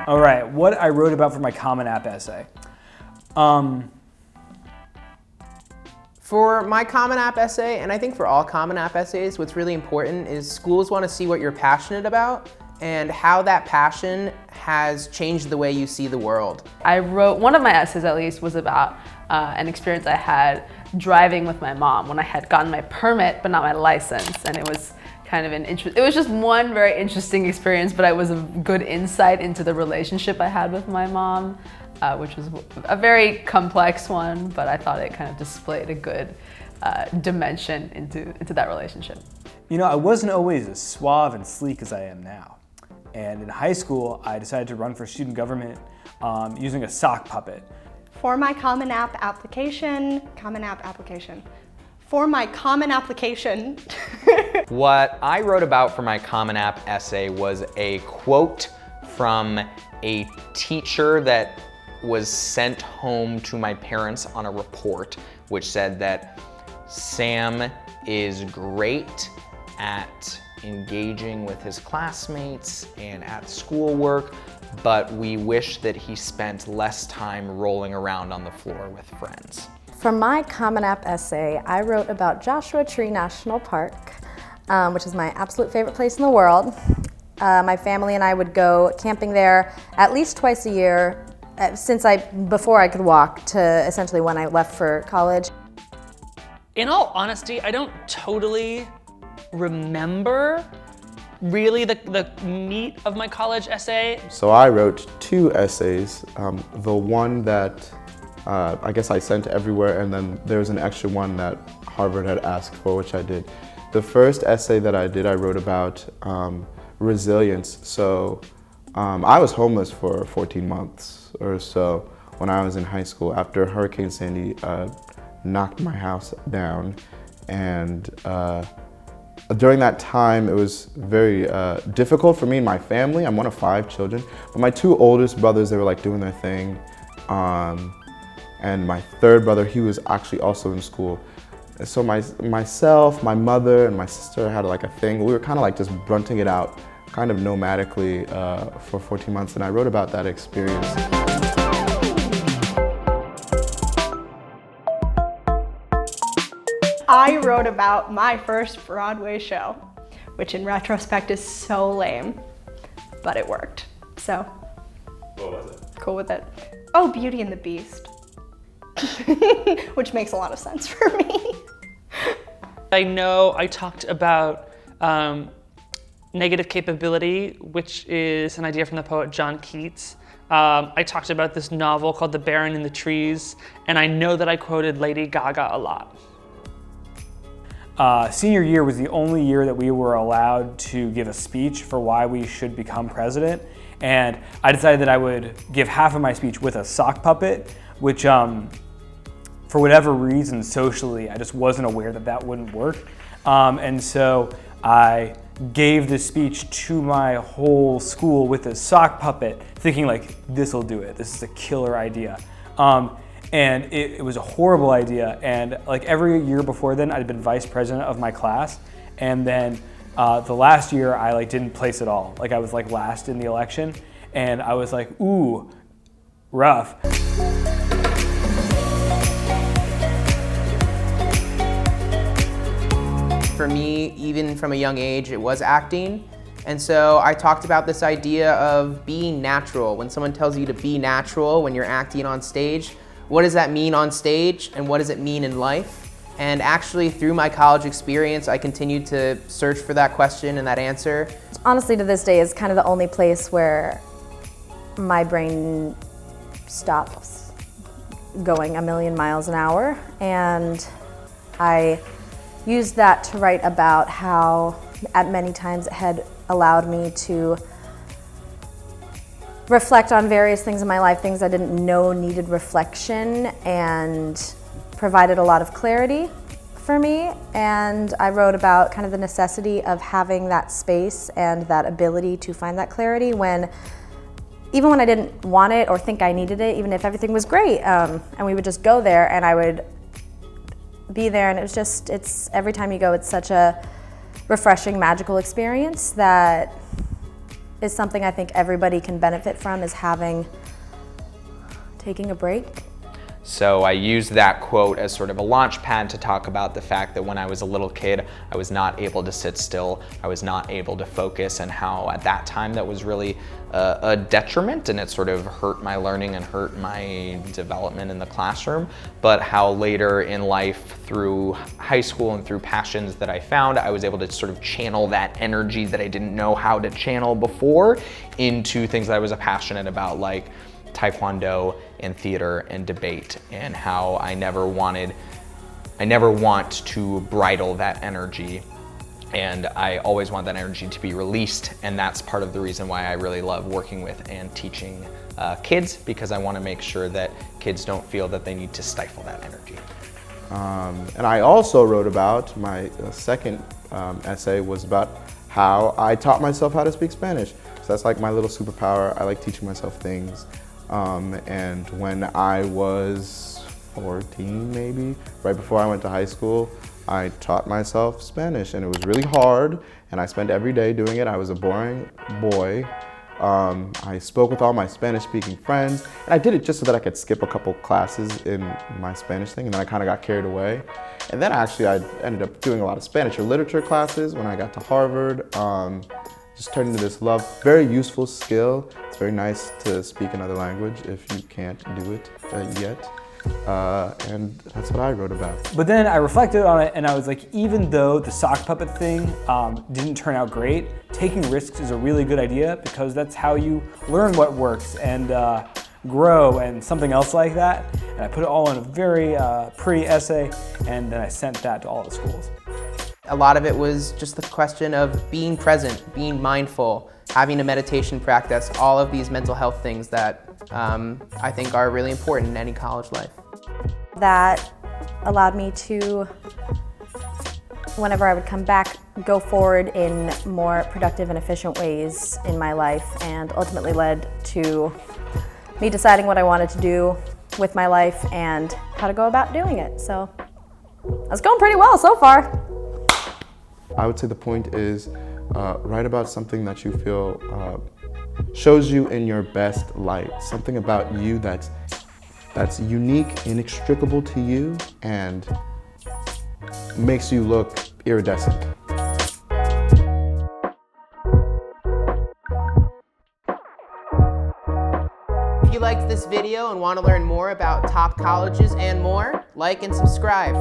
All right, what I wrote about for my Common App essay. For my Common App essay, and I think for all Common App essays, what's really important is schools want to see what you're passionate about and how that passion has changed the way you see the world. I wrote, one of my essays at least, was about an experience I had driving with my mom when I had gotten my permit but not my license, and it was kind of it was just one very interesting experience, but it was a good insight into the relationship I had with my mom. Which was a very complex one, but I thought it kind of displayed a good dimension into that relationship. You know, I wasn't always as suave and sleek as I am now. And in high school, I decided to run for student government using a sock puppet. For my Common App application, For my Common application. What I wrote about for my Common App essay was a quote from a teacher that was sent home to my parents on a report, which said that Sam is great at engaging with his classmates and at schoolwork, but we wish that he spent less time rolling around on the floor with friends. For my Common App essay, I wrote about Joshua Tree National Park, which is my absolute favorite place in the world. My family and I would go camping there at least twice a year before I could walk to essentially when I left for college. In all honesty, I don't totally remember really the meat of my college essay. So I wrote 2 essays. The one that I guess I sent everywhere, and then there's an extra one that Harvard had asked for, which I did. The first essay that I did, I wrote about resilience. So I was homeless for 14 months or so when I was in high school after Hurricane Sandy knocked my house down. And during that time, it was very difficult for me and my family. I'm one of 5 children, but my 2 oldest brothers, they were like doing their thing. And my 3rd brother, he was actually also in school. And so myself, my mother, and my sister had like a thing. We were kind of like just grunting it out, kind of nomadically for 14 months, and I wrote about that experience. I wrote about my first Broadway show, which in retrospect is so lame, but it worked. So, what was it? Cool with it. Oh, Beauty and the Beast, which makes a lot of sense for me. I know I talked about negative capability, which is an idea from the poet John Keats. I talked about this novel called The Baron in the Trees, and I know that I quoted Lady Gaga a lot. Senior year was the only year that we were allowed to give a speech for why we should become president. And I decided that I would give half of my speech with a sock puppet, which for whatever reason socially, I just wasn't aware that that wouldn't work. And so I gave this speech to my whole school with a sock puppet, thinking like, this'll do it. This is a killer idea. And it was a horrible idea. And like every year before then, I'd been vice president of my class. And then the last year, I like didn't place at all. Like I was like last in the election. And I was like, ooh, rough. For me, even from a young age, it was acting. And so I talked about this idea of being natural. When someone tells you to be natural when you're acting on stage, what does that mean on stage and what does it mean in life? And actually through my college experience, I continued to search for that question and that answer. Honestly, to this day is kind of the only place where my brain stops going a million miles an hour. And I used that to write about how at many times it had allowed me to reflect on various things in my life, things I didn't know needed reflection, and provided a lot of clarity for me. And I wrote about kind of the necessity of having that space and that ability to find that clarity even when I didn't want it or think I needed it, even if everything was great. And we would just go there and I would be there, and it's every time you go, it's such a refreshing, magical experience that is something I think everybody can benefit from, is taking a break. So I used that quote as sort of a launch pad to talk about the fact that when I was a little kid, I was not able to sit still, I was not able to focus, and how at that time that was really a detriment, and it sort of hurt my learning and hurt my development in the classroom. But how later in life, through high school and through passions that I found, I was able to sort of channel that energy that I didn't know how to channel before into things that I was passionate about, like Taekwondo and theater and debate, and how I never want to bridle that energy, and I always want that energy to be released, and that's part of the reason why I really love working with and teaching kids, because I want to make sure that kids don't feel that they need to stifle that energy. And I also wrote about, my second essay was about how I taught myself how to speak Spanish. So that's like my little superpower. I like teaching myself things. And when I was 14 maybe, right before I went to high school, I taught myself Spanish, and it was really hard, and I spent every day doing it. I was a boring boy. I spoke with all my Spanish-speaking friends, and I did it just so that I could skip a couple classes in my Spanish thing, and then I kind of got carried away. And then actually I ended up doing a lot of Spanish or literature classes when I got to Harvard. Just turned into this very useful skill. It's very nice to speak another language if you can't do it yet. And that's what I wrote about. But then I reflected on it and I was like, even though the sock puppet thing didn't turn out great, taking risks is a really good idea, because that's how you learn what works and grow and something else like that. And I put it all in a very pretty essay, and then I sent that to all the schools. A lot of it was just the question of being present, being mindful, having a meditation practice, all of these mental health things that I think are really important in any college life. That allowed me to, whenever I would come back, go forward in more productive and efficient ways in my life, and ultimately led to me deciding what I wanted to do with my life and how to go about doing it. So that's going pretty well so far. I would say the point is write about something that you feel shows you in your best light, something about you that's unique, inextricable to you, and makes you look iridescent. If you liked this video and want to learn more about top colleges and more, like and subscribe.